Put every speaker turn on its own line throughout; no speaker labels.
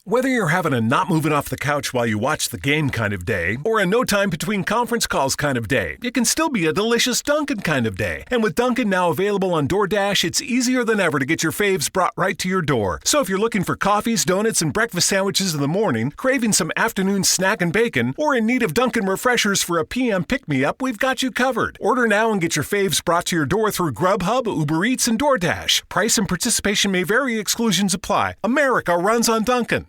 Whether you're having a not moving off the couch while you watch the game kind of day, or a no time between conference calls kind of day, it can still be a delicious Dunkin' kind of day. And with Dunkin' now available on DoorDash, it's easier than ever to get your faves brought right to your door. So if you're looking for coffees, donuts, and breakfast sandwiches in the morning, craving some afternoon snack and bacon, or in need of Dunkin' refreshers for a PM pick-me-up, we've got you covered. Order now and get your faves brought to your door through Grubhub, Uber Eats, and DoorDash. Price and participation may vary. Exclusions apply. America runs on Dunkin'.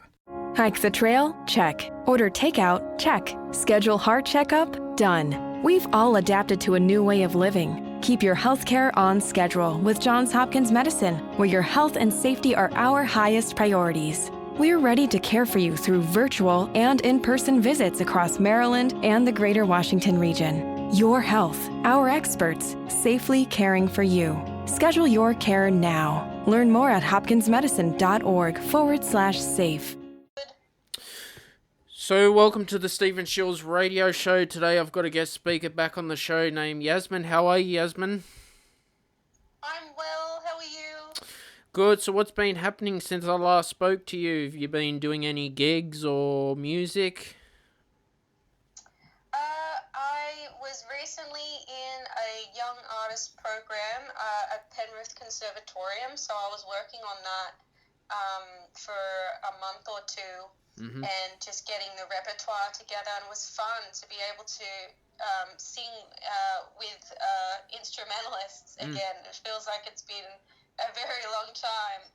Hike the trail? Check. Order takeout? Check. Schedule heart checkup? Done. We've all adapted to a new way of living. Keep your healthcare on schedule with Johns Hopkins Medicine, where your health and safety are our highest priorities. We're ready to care for you through virtual and in-person visits across Maryland and the greater Washington region. Your health, our experts, safely caring for you. Schedule your care now. Learn more at hopkinsmedicine.org/safe.
So, welcome to the Stephen Shiels Radio Show. Today I've got a guest speaker back on the show named Yasmin. How are you, Yasmin?
I'm well. How are you?
Good. So what's been happening since I last spoke to you? Have you been doing any gigs or music?
I was recently in a young artist program at Penrith Conservatorium, so I was working on that for a month or two. Mm-hmm. And just getting the repertoire together, and it was fun to be able to sing with instrumentalists again. It feels like it's been a very long time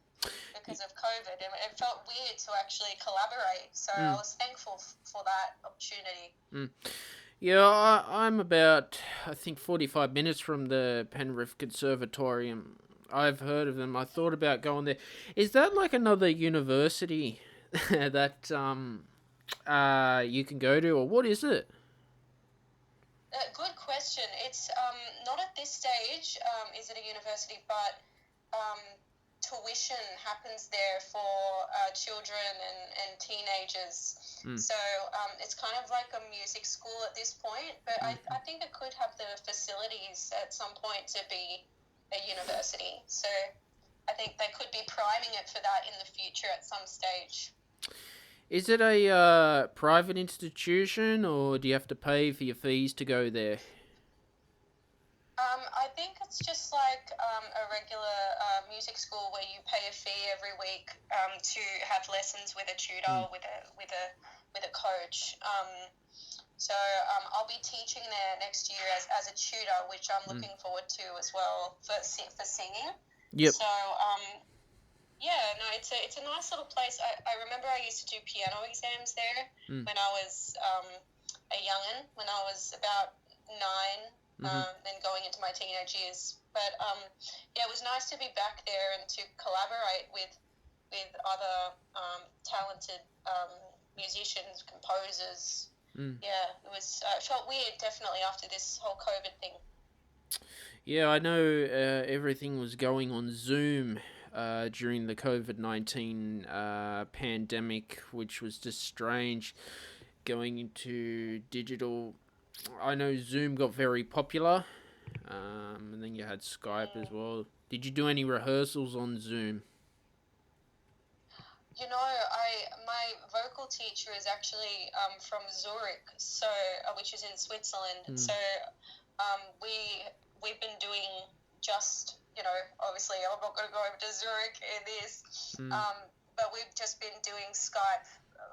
because of COVID, and it felt weird to actually collaborate, so I was thankful for that opportunity.
Yeah, I'm about, I think, 45 minutes from the Penrith Conservatorium. I've heard of them. I thought about going there. Is that like another university that you can go to, or what is it?
Good question. It's not at this stage, is it a university, but tuition happens there for children and teenagers. So it's kind of like a music school at this point, but I think it could have the facilities at some point to be a university. So I think they could be priming it for that in the future at some stage.
Is it a private institution, or do you have to pay for your fees to go there?
I think it's just like a regular music school where you pay a fee every week to have lessons with a tutor, with a coach. So I'll be teaching there next year as a tutor, which I'm looking forward to as well for singing.
Yep.
So yeah, no, it's a nice little place. I remember I used to do piano exams there when I was a young'un, when I was about 9, then going into my teenage years. But yeah, it was nice to be back there and to collaborate with other talented musicians, composers. Yeah, it felt weird definitely after this whole COVID thing.
Yeah, I know everything was going on Zoom during the COVID-19 pandemic, which was just strange, going into digital. I know Zoom got very popular, and then you had Skype as well. Did you do any rehearsals on Zoom?
You know, my vocal teacher is actually from Zurich, so which is in Switzerland. So we've been doing just, you know, obviously I'm not going to go over to Zurich in this, but we've just been doing Skype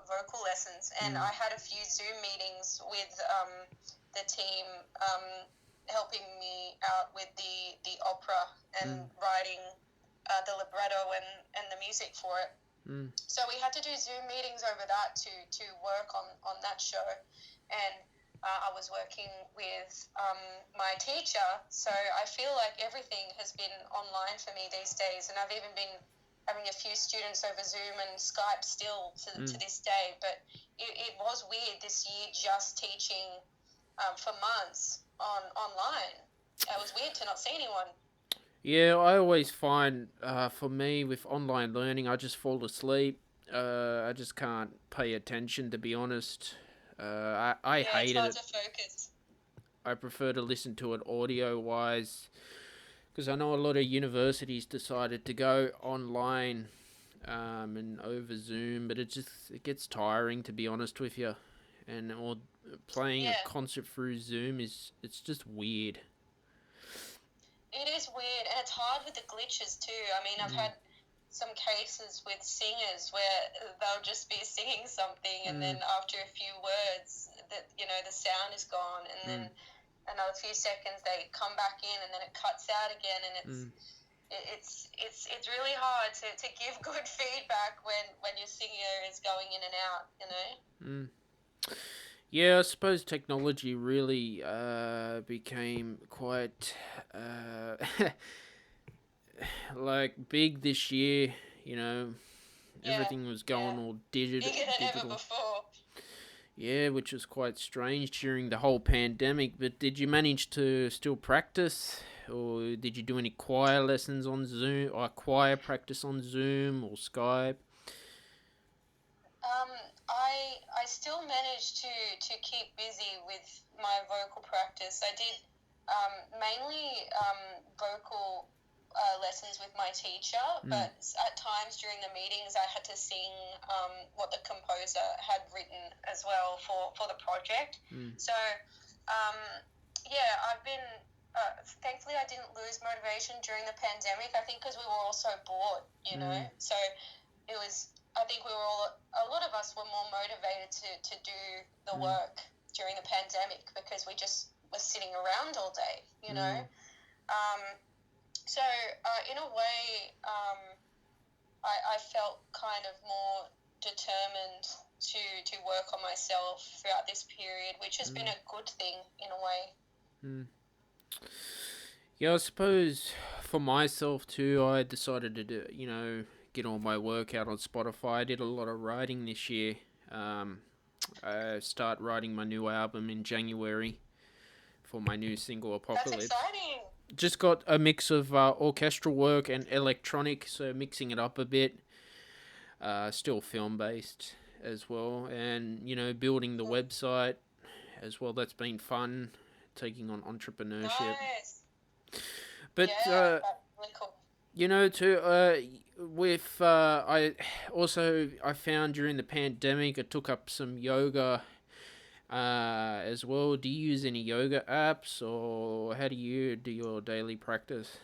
vocal lessons, and I had a few Zoom meetings with the team helping me out with the opera and writing the libretto and the music for it. So we had to do Zoom meetings over that to work on that show, and I was working with my teacher, so I feel like everything has been online for me these days, and I've even been having a few students over Zoom and Skype still to this day, but it was weird this year just teaching for months online. It was weird to not see anyone.
Yeah, I always find, for me, with online learning, I just fall asleep. I just can't pay attention, to be honest. I hate it.
It's hard to focus.
I prefer to listen to it audio-wise, because I know a lot of universities decided to go online and over Zoom, but it gets tiring, to be honest with you. And or playing a concert through Zoom it's just weird.
It is weird, and it's hard with the glitches too. I mean, I've had some cases with singers where they'll just be singing something, and then after a few words, that the sound is gone, and then another few seconds they come back in, and then it cuts out again, and it's really hard to give good feedback when your singer is going in and out.
Yeah, I suppose technology really became quite like big this year. Everything was going all digital.
Bigger than ever before.
Yeah, which was quite strange during the whole pandemic. But did you manage to still practice, or did you do any choir lessons on Zoom, or choir practice on Zoom or Skype?
I still managed to keep busy with my vocal practice. I did mainly vocal lessons with my teacher, but at times during the meetings I had to sing what the composer had written as well for the project. So I've been thankfully I didn't lose motivation during the pandemic. I think because we were all so bored, so it was, I think we were a lot of us were more motivated to do the work during the pandemic because we just were sitting around all day, So in a way, I felt kind of more determined to work on myself throughout this period, which has been a good thing in a way.
Yeah, I suppose for myself too, I decided to do, get all my work out on Spotify. I did a lot of writing this year. I start writing my new album in January for my new single, Apocalypse.
That's exciting.
Just got a mix of orchestral work and electronic, so mixing it up a bit. Still film-based as well, and building the website as well. That's been fun, taking on entrepreneurship.
Nice.
But
really cool.
I found during the pandemic I took up some yoga as well. Do you use any yoga apps, or how do you do your daily practice?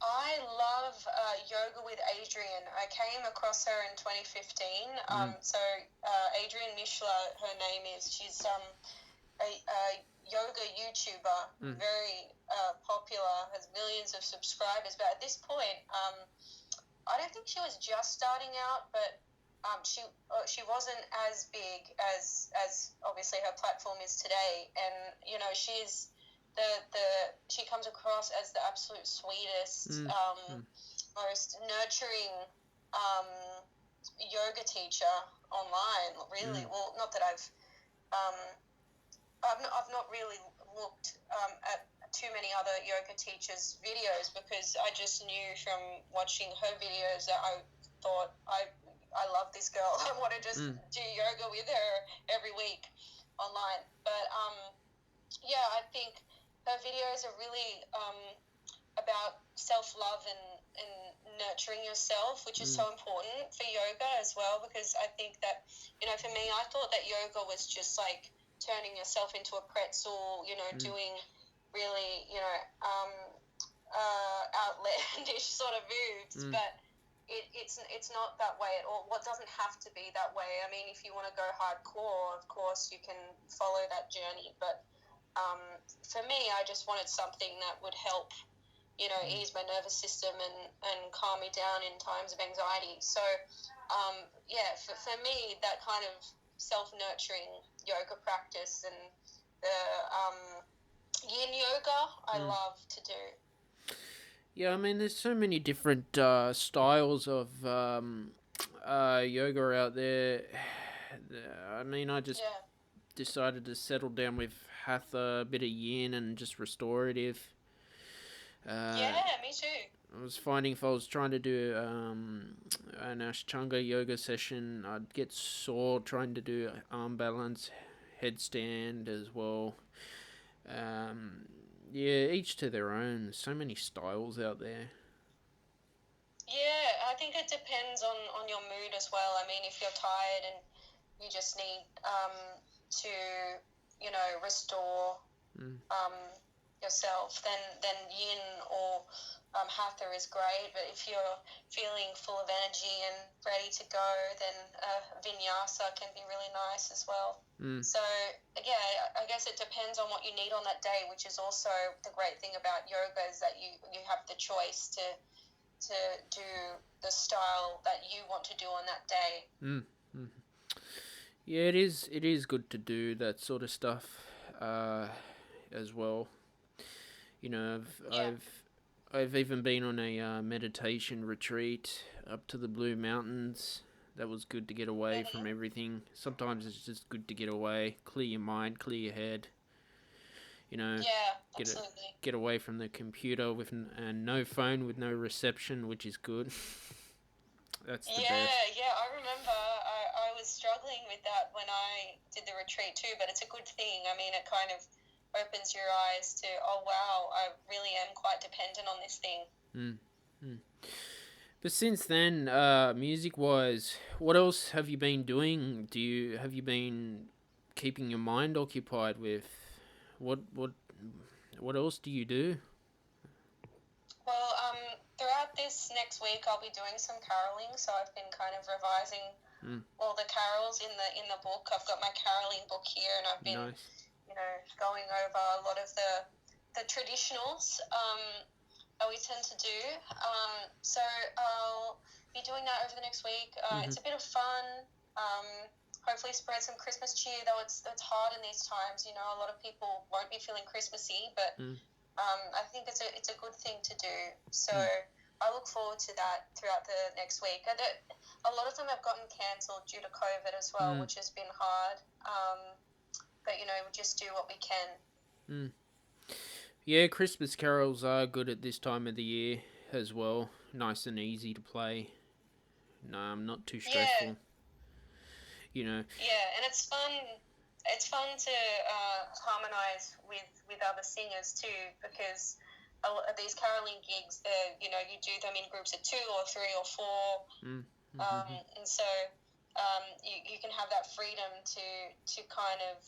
I love yoga with Adrienne. I came across her in 2015. Adrienne Mishler, her name is. She's a yoga YouTuber, very popular, has millions of subscribers. But at this point, I don't think she was just starting out, but she wasn't as big as obviously her platform is today. And she's she comes across as the absolute sweetest, most nurturing yoga teacher online. Really, well, not that I've not really looked at too many other yoga teachers' videos, because I just knew from watching her videos that I thought I love this girl. I want to just do yoga with her every week online. But I think her videos are really about self-love and nurturing yourself, which is so important for yoga as well, because I think that, for me, I thought that yoga was just like turning yourself into a pretzel, doing really, outlandish sort of moves, but it's not that way at all. What doesn't have to be that way. I mean, if you want to go hardcore, of course you can follow that journey, but for me, I just wanted something that would help, ease my nervous system and calm me down in times of anxiety. So, for me, that kind of self-nurturing yoga practice and the yin yoga, I love to do.
Yeah, I mean, there's so many different styles of yoga out there. I mean, I just decided to settle down with hatha, a bit of yin, and just restorative.
Me too.
I was finding if I was trying to do an Ashtanga yoga session, I'd get sore trying to do arm balance, headstand as well. Each to their own. There's so many styles out there.
Yeah, I think it depends on your mood as well. I mean, if you're tired and you just need to, restore yourself, then yin or hatha is great. But if you're feeling full of energy and ready to go, then vinyasa can be really nice as well. So, yeah, I guess it depends on what you need on that day, which is also the great thing about yoga, is that you have the choice to do the style that you want to do on that day.
Yeah, it is good to do that sort of stuff as well. You know, I've even been on a meditation retreat up to the Blue Mountains. That was good to get away from everything. Sometimes it's just good to get away, clear your mind, clear your head. You know, get away from the computer and no phone with no reception, which is good. That's the best.
Yeah, I remember I was struggling with that when I did the retreat too, but it's a good thing. I mean, it kind of opens your eyes to, oh wow, I really am quite dependent on this thing.
But since then, music-wise, what else have you been doing? Have you been keeping your mind occupied with? What else do you do?
Well, throughout this next week, I'll be doing some caroling. So I've been kind of revising all the carols in the book. I've got my caroling book here, and I've been, going over a lot of the traditionals that we tend to do. So I'll be doing that over the next week. It's a bit of fun. Hopefully spread some Christmas cheer, though it's hard in these times. You know, a lot of people won't be feeling Christmassy, but I think it's a good thing to do. So I look forward to that throughout the next week. A lot of them have gotten cancelled due to COVID as well, which has been hard. But, we just do what we can.
Yeah, Christmas carols are good at this time of the year as well. Nice and easy to play. Not too stressful.
Yeah, and it's fun. It's fun to harmonise with other singers too, because these caroling gigs, you do them in groups of 2 or 3 or 4, and so you can have that freedom to kind of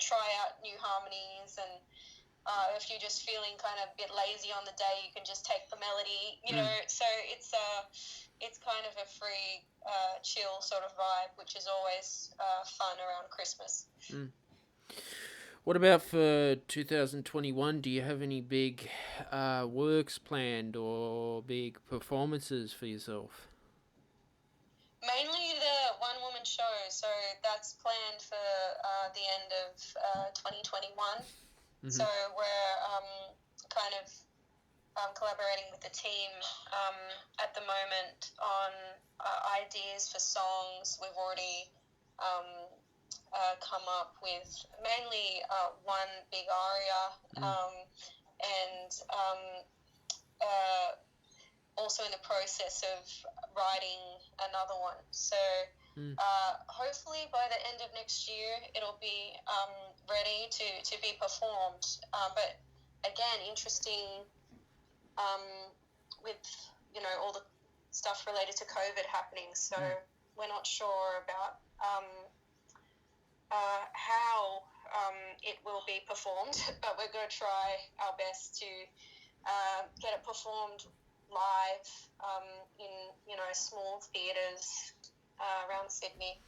try out new harmonies, and if you're just feeling kind of a bit lazy on the day, you can just take the melody, so it's kind of a free, chill sort of vibe, which is always fun around Christmas.
What about for 2021? Do you have any big works planned or big performances for yourself?
Mainly the one-woman show, so that's planned for the end of 2021. So we're kind of collaborating with the team at the moment on ideas for songs. We've already come up with mainly one big aria, and also in the process of writing another one. So hopefully by the end of next year it'll be ready to be performed. But again, interesting with all the stuff related to COVID happening, so we're not sure about how it will be performed, but we're going to try our best to get it performed live in small theatres around Sydney.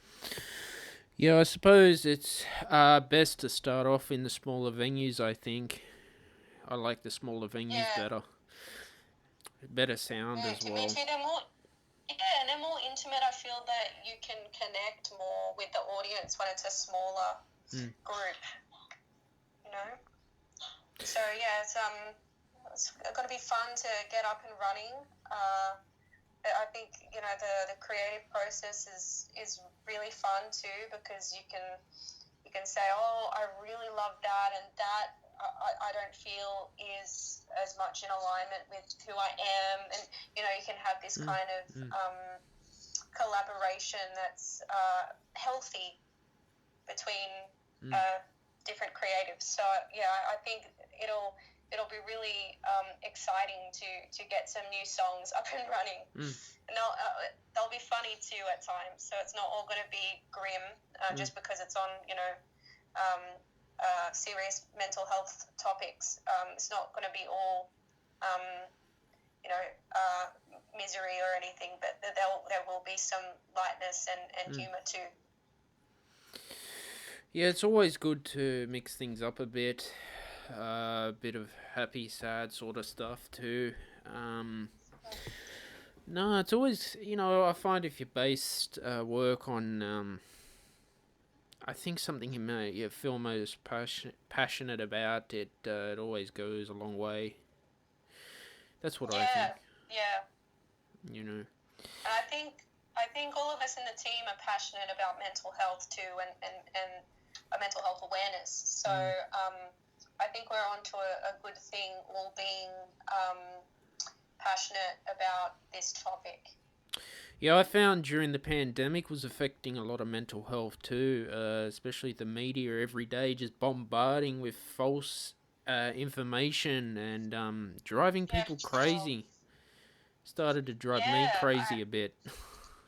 Yeah, I suppose it's best to start off in the smaller venues. I think I like the smaller venues better sound as well.
Me too. They're more intimate. I feel that you can connect more with the audience when it's a smaller group. So it's going to be fun to get up and running. I think the creative process is really fun too, because you can say, oh, I really love that, and that I don't feel is as much in alignment with who I am, and you can have this kind of collaboration that's healthy between different creatives. So yeah, I think it'll it'll be really exciting to get some new songs up and running. And they'll be funny too at times. So it's not all going to be grim just because it's on, serious mental health topics. It's not going to be all, misery or anything, but there will be some lightness and humour too.
Yeah, it's always good to mix things up a bit. A bit of happy, sad sort of stuff too. No, it's always, I find if you based work on, I think something you feel most passionate about, it always goes a long way. That's what I think.
Yeah. And I think all of us in the team are passionate about mental health too, and mental health awareness. So I think we're onto a good thing, all being passionate about this topic.
Yeah, I found during the pandemic was affecting a lot of mental health too, especially the media every day just bombarding with false information and driving people crazy. Started to drive me crazy a bit,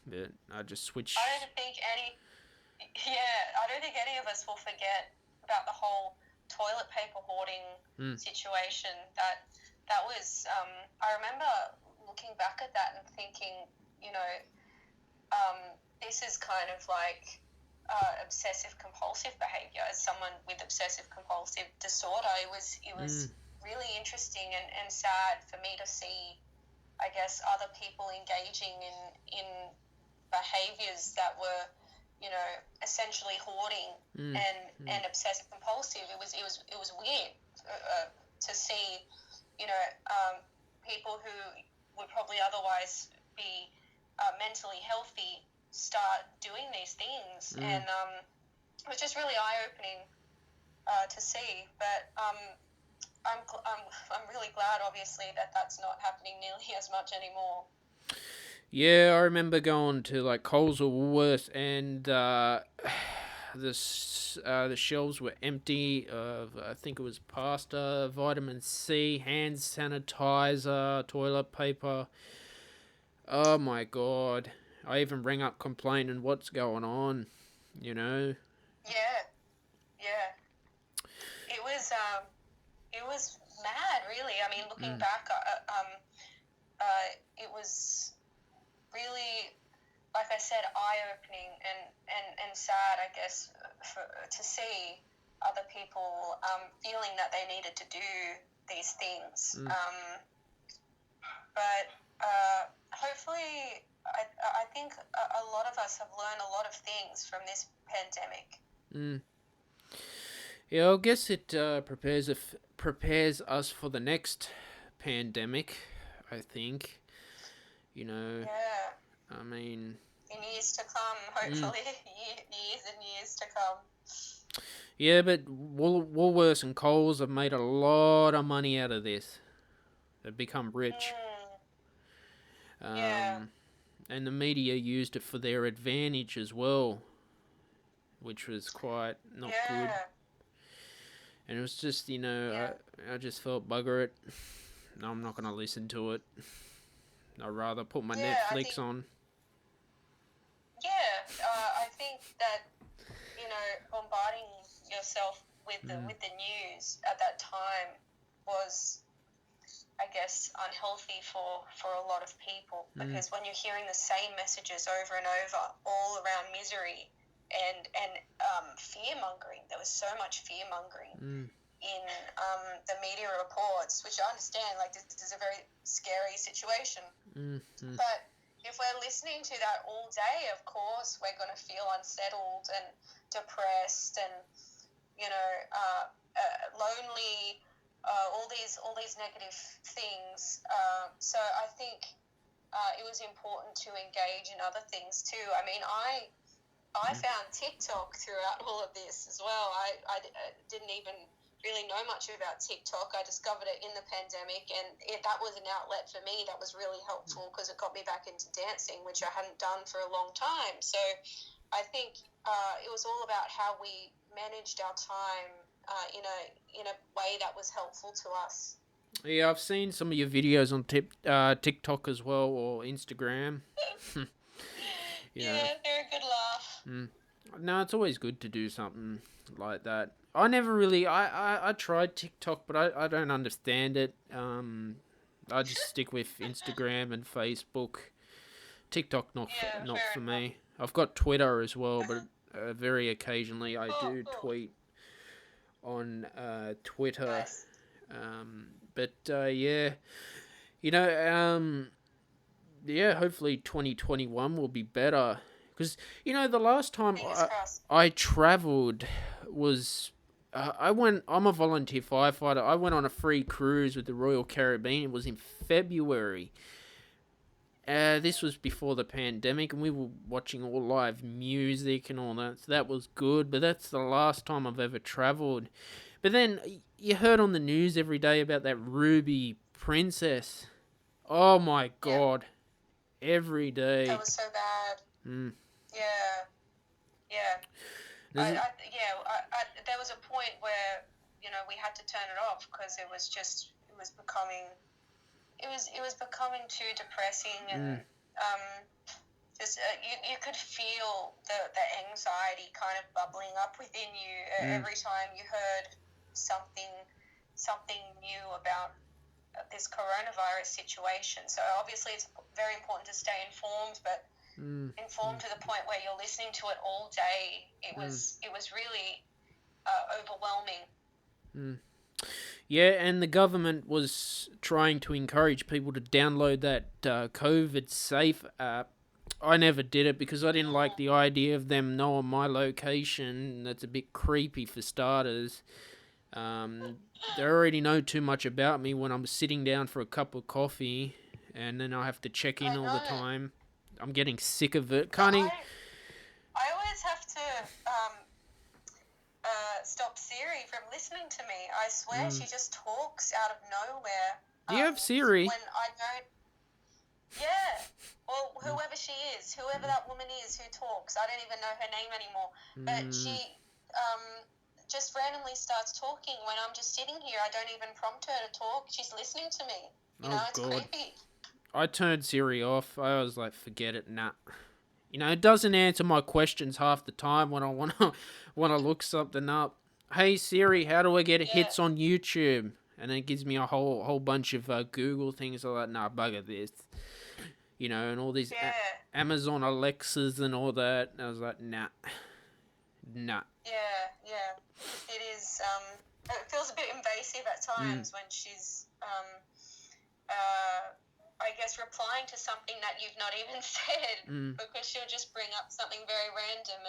but I just switched.
I don't think any of us will forget about the whole toilet paper hoarding situation. That was, I remember looking back at that and thinking, this is kind of like obsessive compulsive behavior. As someone with obsessive compulsive disorder, it was really interesting and sad for me to see, I guess, other people engaging in behaviors that were, essentially hoarding and obsessive compulsive. It was weird to see, people who would probably otherwise be mentally healthy start doing these things, and it was just really eye-opening to see. But I'm really glad, obviously, that that's not happening nearly as much anymore.
Yeah, I remember going to like Coles or Woolworths, and the shelves were empty of, I think it was pasta, vitamin C, hand sanitizer, toilet paper. Oh my God. I even rang up complaining what's going on,
Yeah. It was mad, really. I mean, looking back, it was really, like I said, eye-opening and sad, I guess, to see other people feeling that they needed to do these things. But hopefully, I think a lot of us have learned a lot of things from this pandemic.
Yeah, I guess it prepares us for the next pandemic, I think.
Yeah.
I mean...
in years to come, hopefully. Years and years to come.
Yeah, but Woolworths and Coles have made a lot of money out of this. They've become rich. And the media used it for their advantage as well, which was quite not good. And it was just, I just felt bugger it. No, I'm not going to listen to it. I'd rather put my Netflix on.
I think that, bombarding yourself with the news at that time was, I guess, unhealthy for a lot of people, because when you're hearing the same messages over and over, all around misery and fear-mongering, there was so much fear-mongering in the media reports, which I understand, like, this is a very scary situation. But if we're listening to that all day, of course, we're going to feel unsettled and depressed and, lonely, all these negative things. So I think it was important to engage in other things too. I mean, I found TikTok throughout all of this as well. I didn't even really know much about TikTok. I discovered it in the pandemic, and that was an outlet for me that was really helpful because it got me back into dancing, which I hadn't done for a long time. So I think it was all about how we managed our time in a way that was helpful to us.
Yeah, I've seen some of your videos on TikTok as well, or Instagram.
Yeah, they're a good laugh.
No, it's always good to do something like that. I never really, I tried TikTok, but I don't understand it. I just stick with Instagram and Facebook. TikTok not for me. I've got Twitter as well, but very occasionally I do tweet on Twitter.
Nice.
Yeah, hopefully 2021 will be better. Because, the last time I travelled was, I'm a volunteer firefighter. I went on a free cruise with the Royal Caribbean. It was in February. This was before the pandemic, and we were watching all live music and all that, so that was good, but that's the last time I've ever travelled. But then, you heard on the news every day about that Ruby Princess. Oh my God. Yeah. Every day.
That was so bad. Yeah. There was a point where, we had to turn it off because it was becoming too depressing, and you could feel the anxiety kind of bubbling up within you every time you heard something new about this coronavirus situation. So obviously it's very important to stay informed, but informed to the point where you're listening to it all day. It was really overwhelming.
Yeah, and the government was trying to encourage people to download that COVID Safe app. I never did it because I didn't like the idea of them knowing my location. That's a bit creepy for starters. They already know too much about me when I'm sitting down for a cup of coffee, and then I have to check in all the time. I'm getting sick of it.
I always have to stop Siri from listening to me. I swear she just talks out of nowhere.
Do you have Siri?
When I don't... Yeah. Or whoever she is, whoever that woman is who talks. I don't even know her name anymore. But she just randomly starts talking when I'm just sitting here. I don't even prompt her to talk. She's listening to me. It's creepy.
I turned Siri off. I was like, forget it, nah. It doesn't answer my questions half the time when I want to look something up. Hey Siri, how do I get hits on YouTube? And then it gives me a whole bunch of Google things like that. Nah, bugger this. And all these Amazon Alexas and all that. And I was like, nah.
Yeah. It is. It feels a bit invasive at times when she's, I guess, replying to something that you've not even said, because she'll just bring up something very random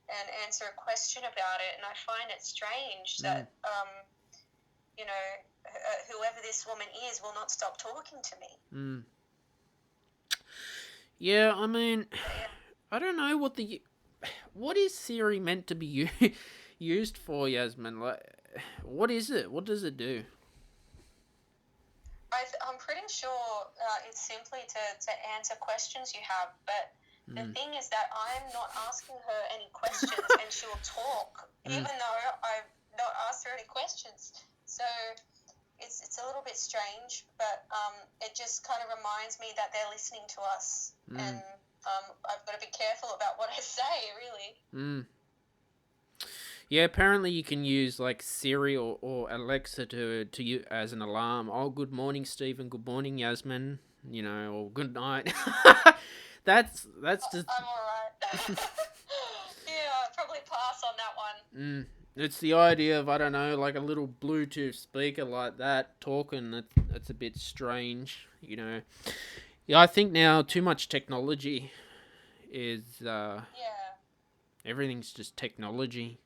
and answer a question about it. And I find it strange that, whoever this woman is will not stop talking to me.
Yeah, I mean, I don't know what is Siri meant to be used for, Yasmin? Like, what is it? What does it do?
I'm pretty sure it's simply to answer questions you have, but the thing is that I'm not asking her any questions and she'll talk, even though I've not asked her any questions. So it's a little bit strange, but it just kind of reminds me that they're listening to us, and I've got to be careful about what I say, really.
Yeah, apparently you can use like Siri or Alexa to use as an alarm. Oh, good morning, Stephen. Good morning, Yasmin. Or good night. that's just.
I'm alright. Yeah, I'll probably pass on that one.
It's the idea of, I don't know, like a little Bluetooth speaker like that talking. That's a bit strange, Yeah, I think now too much technology is. Everything's just technology.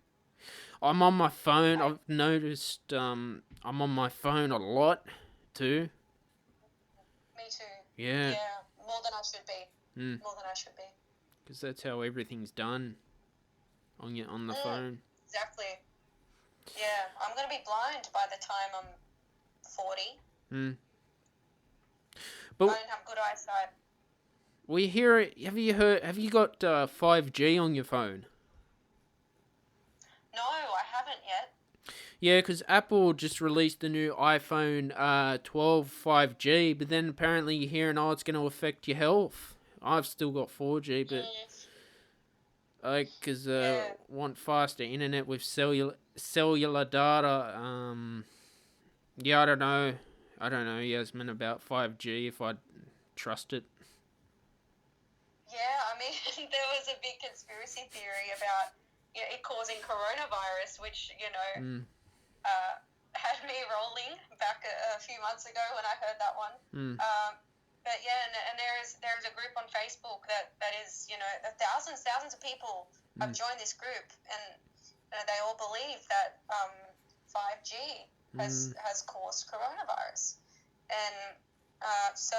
I'm on my phone. I've noticed I'm on my phone a lot too.
Me too.
Yeah.
Yeah, more than I should be. More than I should be.
Because that's how everything's done on the phone.
Exactly. Yeah, I'm going to be blind by the time I'm 40.
But
I don't have good eyesight.
We hear it. Have you got 5G on your phone?
No, I haven't yet.
Yeah, because Apple just released the new iPhone 12 5G, but then apparently you're hearing, oh, it's going to affect your health. I've still got 4G, but because want faster internet with cellular data. Yeah, I don't know, Yasmin, about 5G if I trust it.
Yeah, I mean, there was a big conspiracy theory about it causing coronavirus, which, had me rolling back a few months ago when I heard that one. But yeah, and there's a group on Facebook that is, thousands of people have joined this group, and they all believe that 5G has caused coronavirus, and so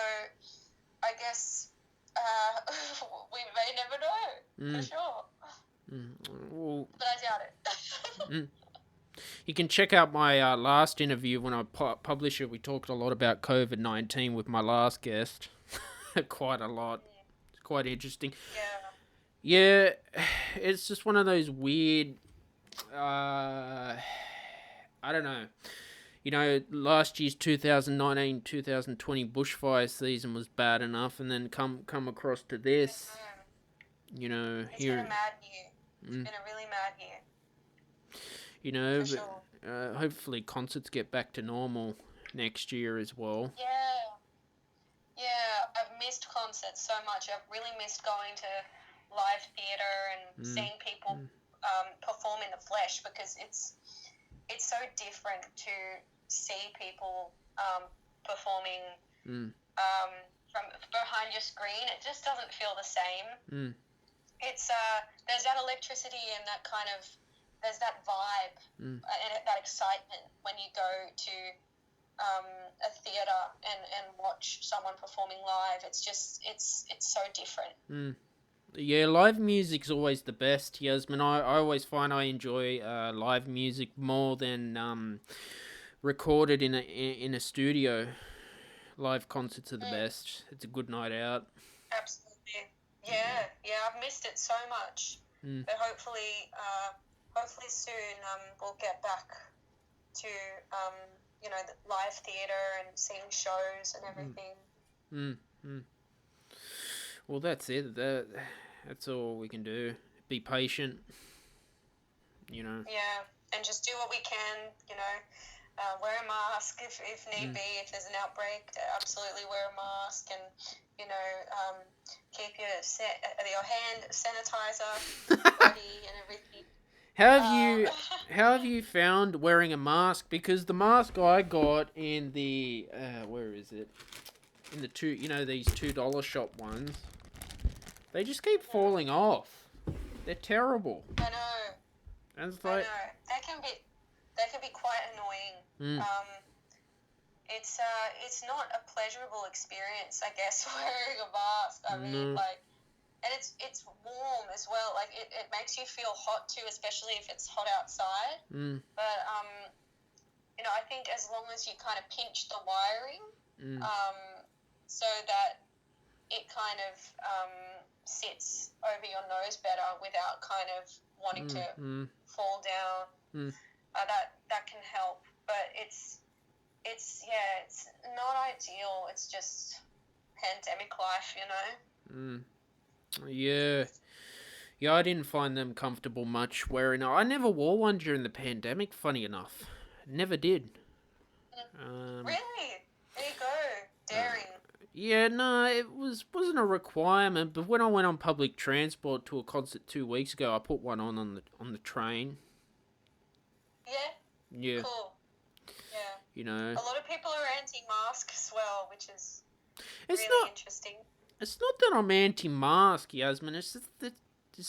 I guess we may never know for sure.
Well,
but I doubt it.
You can check out my last interview when I publish it. We talked a lot about COVID-19 with my last guest. Quite a lot. It's quite interesting. Yeah, it's just one of those weird... I don't know. Last year's 2019-2020 bushfire season was bad enough, and then come across to this.
It's been a mad year. It's been a really mad year.
But hopefully concerts get back to normal next year as well.
Yeah, I've missed concerts so much. I've really missed going to live theatre and seeing people perform in the flesh, because it's so different to see people performing from behind your screen. It just doesn't feel the same. It's there's that electricity and that kind of there's that vibe and that excitement when you go to a theatre and watch someone performing live. It's just it's so different.
Yeah, live music's always the best, Yasmin. I always find I enjoy live music more than recorded in a studio. Live concerts are the best. It's a good night out.
Absolutely. Yeah, I've missed it so much. But hopefully soon we'll get back to the live theatre and seeing shows and everything.
Well, that's it. That's all we can do. Be patient.
Yeah, and just do what we can. Wear a mask if need be. If there's an outbreak, absolutely wear a mask, and keep your hand sanitizer ready and everything.
How have you found wearing a mask? Because the mask I got in the where is it? In the these $2 shop ones, they just keep falling off. They're terrible.
I know.
And it's like,
I know. They can be quite annoying. It's not a pleasurable experience, I guess, wearing a mask. I mean, and it's warm as well. Like it makes you feel hot too, especially if it's hot outside. But I think as long as you kind of pinch the wiring, so that it kind of sits over your nose better without kind of wanting to fall down. That can help, but it's not ideal. It's just pandemic life,
Yeah, I didn't find them comfortable much wearing. I never wore one during the pandemic. Funny enough, never did.
Really? There you go, daring.
Yeah, no, it wasn't a requirement. But when I went on public transport to a concert 2 weeks ago, I put one on the train. Yeah.
Cool. Yeah. A lot of people are anti-mask as well, which is interesting.
It's not that I'm anti-mask, Yasmin. It's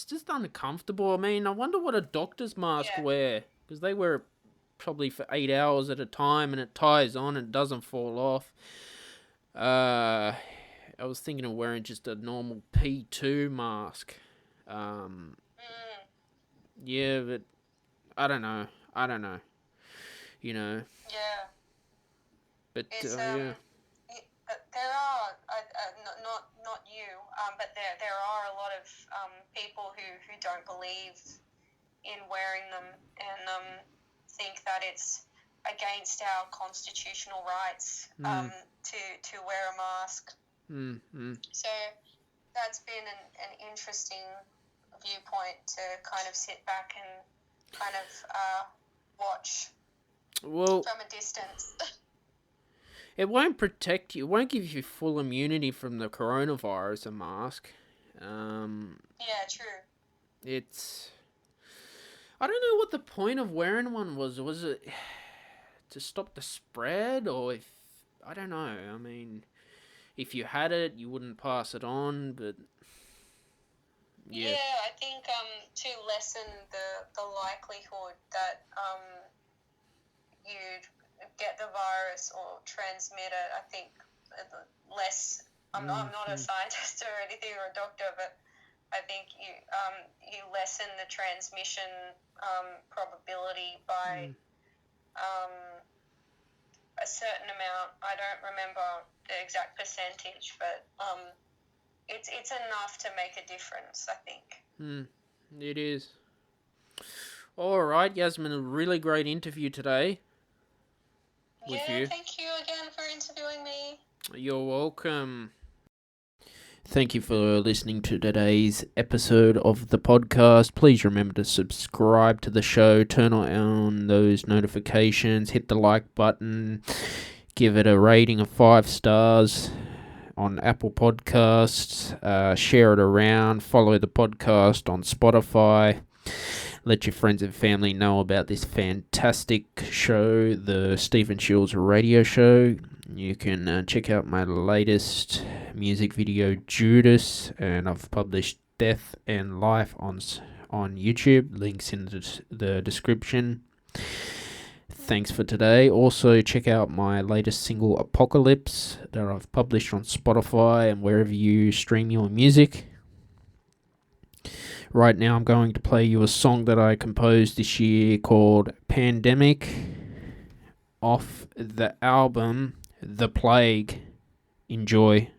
just uncomfortable. I mean, I wonder what a doctor's mask wear, because they wear it probably for 8 hours at a time, and it ties on and it doesn't fall off. I was thinking of wearing just a normal P2 mask. Yeah, but I don't know.
Yeah.
But
there are not you, but there are a lot of people who don't believe in wearing them, and think that it's against our constitutional rights to wear a mask. So that's been an interesting viewpoint to kind of sit back and kind of watch from a distance.
It won't protect you. It won't give you full immunity from the coronavirus, a mask.
Yeah, true.
I don't know what the point of wearing one was. Was it to stop the spread, or I don't know. I mean, if you had it, you wouldn't pass it on, but yeah.
Yeah, I think to lessen the likelihood that you'd get the virus or transmit it. I think less. I'm not a scientist or anything or a doctor, but I think you lessen the transmission probability by a certain amount. I don't remember the exact percentage, but it's enough to make a difference, I think.
It is. All right, Yasmin, a really great interview today with you.
Thank you again for interviewing me.
You're welcome. Thank you for listening to today's episode of the podcast. Please remember to subscribe to the show, turn on those notifications, hit the like button, give it a rating of 5 stars on Apple Podcasts, share it around, follow the podcast on Spotify. Let your friends and family know about this fantastic show, the Stephen Shiels Radio Show. You can check out my latest music video, Judas, and I've published Death and Life on YouTube. Links in the description. Thanks for today. Also, check out my latest single, Apocalypse, that I've published on Spotify and wherever you stream your music. Right now, I'm going to play you a song that I composed this year called Pandemic off the album The Plague. Enjoy.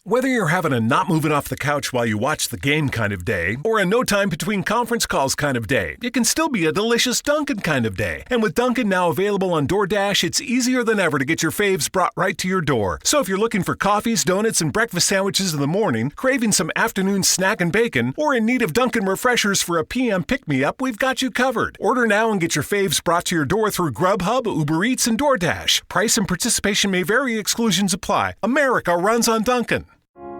Whether you're having a not moving off the couch while you watch the game kind of day, or a no time between conference calls kind of day, it can still be a delicious Dunkin' kind of day. And with Dunkin' now available on DoorDash, it's easier than ever to get your faves brought right to your door. So if you're looking for coffees, donuts, and breakfast sandwiches in the morning, craving some afternoon snack and bacon, or in need of Dunkin' refreshers for a PM pick-me-up, we've got you covered. Order now and get your faves brought to your door through Grubhub, Uber Eats, and DoorDash. Price and participation may vary. Exclusions apply. America runs on Dunkin'.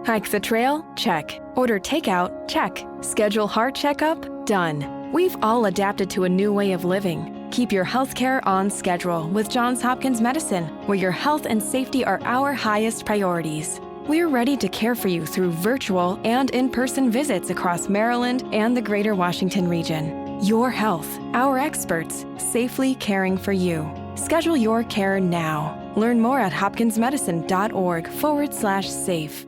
Hike the trail? Check. Order takeout? Check. Schedule heart checkup? Done. We've all adapted to a new way of living. Keep your healthcare on schedule with Johns Hopkins Medicine, where your health and safety are our highest priorities. We're ready to care for you through virtual and in-person visits across Maryland and the greater Washington region. Your health, our experts, safely caring for you. Schedule your care now. Learn more at hopkinsmedicine.org/safe.